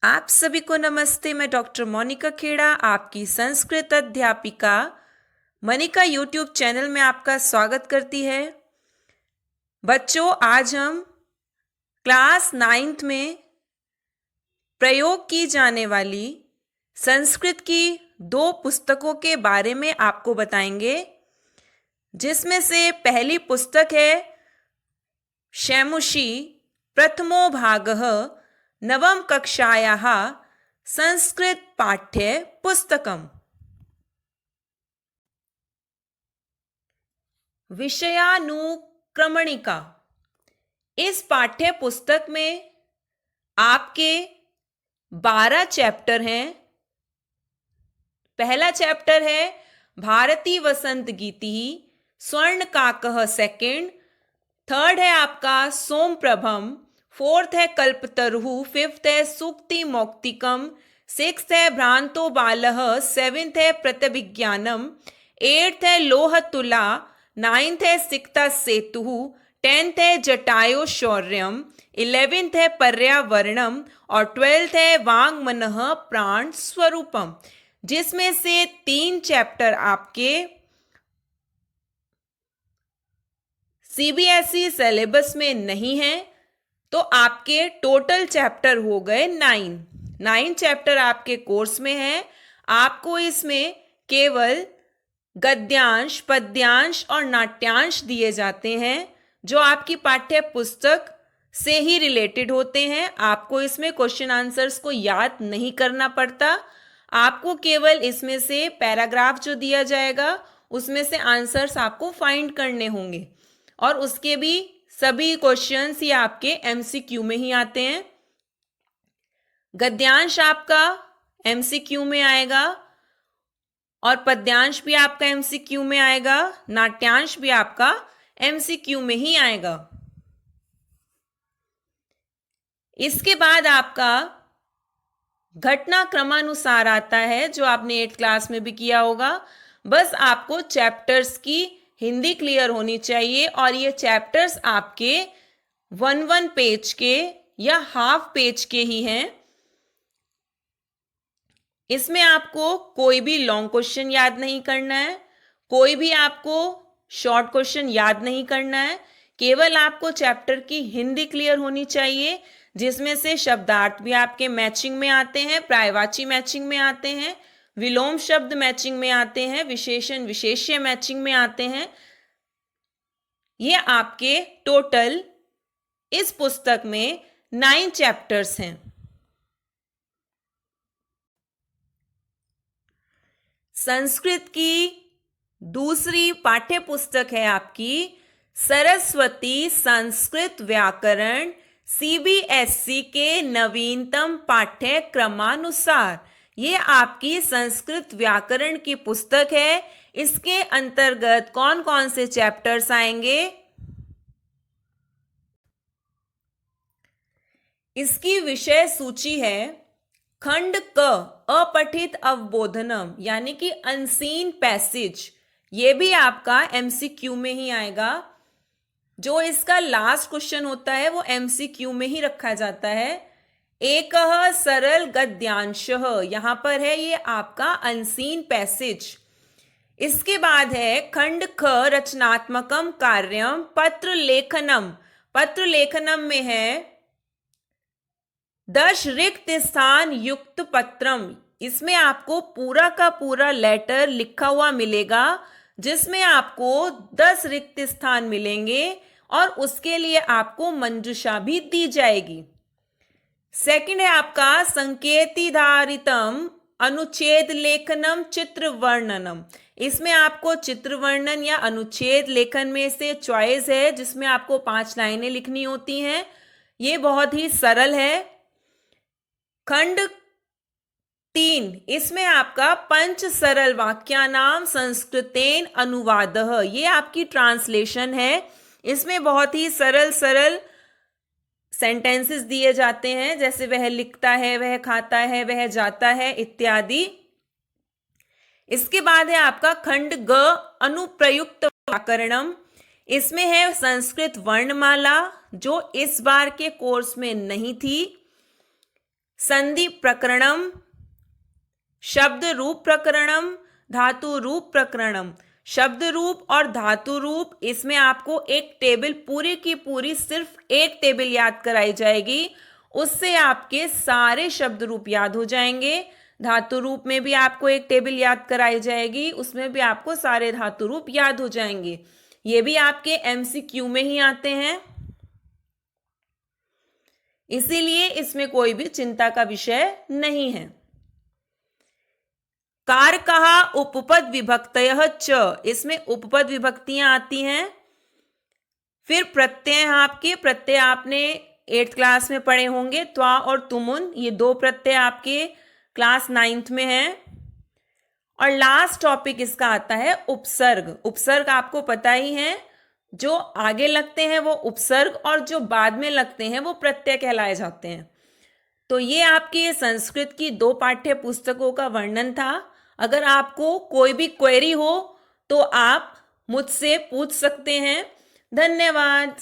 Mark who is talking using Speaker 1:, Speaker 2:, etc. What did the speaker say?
Speaker 1: आप सभी को नमस्ते। मैं डॉक्टर मोनिका खेड़ा, आपकी संस्कृत अध्यापिका मनिका यूट्यूब चैनल में आपका स्वागत करती है। बच्चों, आज हम क्लास 9th में प्रयोग की जाने वाली संस्कृत की 2 पुस्तकों के बारे में आपको बताएंगे, जिसमें से पहली पुस्तक है शैमुषी प्रथमो भागः नवम कक्षायाः संस्कृत पाठ्य पुस्तकम। विषयानुक्रमणिका। इस पाठ्य पुस्तक में आपके 12 चैप्टर हैं। पहला चैप्टर है भारती वसंत गीति, स्वर्ण काकः सेकंड, थर्ड है आपका सोम प्रभम, फोर्थ है कल्पतरुः, फिफ्थ है सूक्ति मौक्तिकम, सिक्स्थ है भ्रांतो बालः, सेवेंथ है प्रतिविज्ञानम, एट्थ है लोह तुला, नाइन्थ है सिक्ता सेतुः, 10th है जटायो शौर्यम, 11th है पर्यावरणम और 12th है वांग मनः प्राण स्वरूपम। जिसमें से 3 चैप्टर आपके सीबीएसई सिलेबस में नहीं है, तो आपके टोटल चैप्टर हो गए 9 चैप्टर आपके कोर्स में है। आपको इसमें केवल गद्यांश, पद्यांश और नाट्यांश दिए जाते हैं, जो आपकी पाठ्य पुस्तक से ही रिलेटेड होते हैं। आपको इसमें क्वेश्चन आंसर्स को याद नहीं करना पड़ता। आपको केवल इसमें से पैराग्राफ जो दिया जाएगा उसमें से आंसर्स आपको फाइंड करने होंगे, और उसके भी सभी क्वेश्चंस ही आपके एमसीक्यू में ही आते हैं। गद्यांश आपका एमसीक्यू में आएगा और पद्यांश भी आपका एमसीक्यू में आएगा, नाट्यांश भी आपका एमसीक्यू में ही आएगा। इसके बाद आपका घटना क्रमानुसार आता है, जो आपने 8th क्लास में भी किया होगा। बस आपको चैप्टर्स की हिंदी क्लियर होनी चाहिए, और ये चैप्टर्स आपके 1 पेज के या हाफ पेज के ही हैं। इसमें आपको कोई भी लॉन्ग क्वेश्चन याद नहीं करना है, कोई भी आपको शॉर्ट क्वेश्चन याद नहीं करना है। केवल आपको चैप्टर की हिंदी क्लियर होनी चाहिए, जिसमें से शब्दार्थ भी आपके मैचिंग में आते हैं, पर्यायवाची मैचिंग में आते हैं, विलोम शब्द मैचिंग में आते हैं, विशेषण विशेष्य मैचिंग में आते हैं। ये आपके टोटल इस पुस्तक में 9 चैप्टर्स हैं। संस्कृत की दूसरी पाठ्य पुस्तक है आपकी सरस्वती संस्कृत व्याकरण, सीबीएसई के नवीनतम पाठ्यक्रमानुसार। ये आपकी संस्कृत व्याकरण की पुस्तक है। इसके अंतर्गत कौन कौन से चैप्टर्स आएंगे? इसकी विषय सूची है खंड क अपठित अवबोधनम, यानी कि अनसीन पैसेज। ये भी आपका एमसीक्यू में ही आएगा। जो इसका लास्ट क्वेश्चन होता है वो एमसीक्यू में ही रखा जाता है। एकः सरल गद्यांशः, यहां पर है ये आपका अनसीन पैसेज। इसके बाद है खंड ख रचनात्मकम कार्यम पत्र लेखनम। पत्र लेखनम में है 10 रिक्त स्थान युक्त पत्रम। इसमें आपको पूरा का पूरा लेटर लिखा हुआ मिलेगा, जिसमें आपको 10 रिक्त स्थान मिलेंगे और उसके लिए आपको मंजूषा भी दी जाएगी। सेकंड है आपका संकेतिधारितम अनुच्छेद लेखनम चित्र वर्णनम। इसमें आपको चित्र वर्णन या अनुच्छेद लेखन में से चॉइस है, जिसमें आपको 5 लाइनें लिखनी होती हैं। ये बहुत ही सरल है। खंड 3, इसमें आपका पंच सरल वाक्यानाम संस्कृतेन अनुवादः। ये आपकी ट्रांसलेशन है। इसमें बहुत ही सरल सरल सेंटेंसेस दिए जाते हैं, जैसे वह लिखता है, वह खाता है, वह जाता है इत्यादि। इसके बाद है आपका खंड ग अनुप्रयुक्त व्याकरणम। इसमें है संस्कृत वर्णमाला, जो इस बार के कोर्स में नहीं थी। संधि प्रकरणम, शब्द रूप प्रकरणम, धातु रूप प्रकरणम। शब्द रूप और धातु रूप, इसमें आपको एक टेबल पूरी की पूरी सिर्फ एक टेबल याद कराई जाएगी, उससे आपके सारे शब्द रूप याद हो जाएंगे। धातु रूप में भी आपको एक टेबल याद कराई जाएगी, उसमें भी आपको सारे धातु रूप याद हो जाएंगे। ये भी आपके एमसीक्यू में ही आते हैं, इसीलिए इसमें कोई भी चिंता का विषय नहीं है। कारकहा उपपद विभक्तयः च, इसमें उपपद विभक्तियां आती हैं। फिर प्रत्यय, आपके प्रत्यय आपने 8th क्लास में पढ़े होंगे, त्वा और तुमुन, ये 2 प्रत्यय आपके क्लास 9th में हैं। और लास्ट टॉपिक इसका आता है उपसर्ग। उपसर्ग आपको पता ही है, जो आगे लगते हैं वो उपसर्ग और जो बाद में लगते हैं वो प्रत्यय कहलाए जाते हैं। तो ये आपके संस्कृत की 2 पाठ्य पुस्तकों का वर्णन था। अगर आपको कोई भी क्वेरी हो तो आप मुझसे पूछ सकते हैं। धन्यवाद।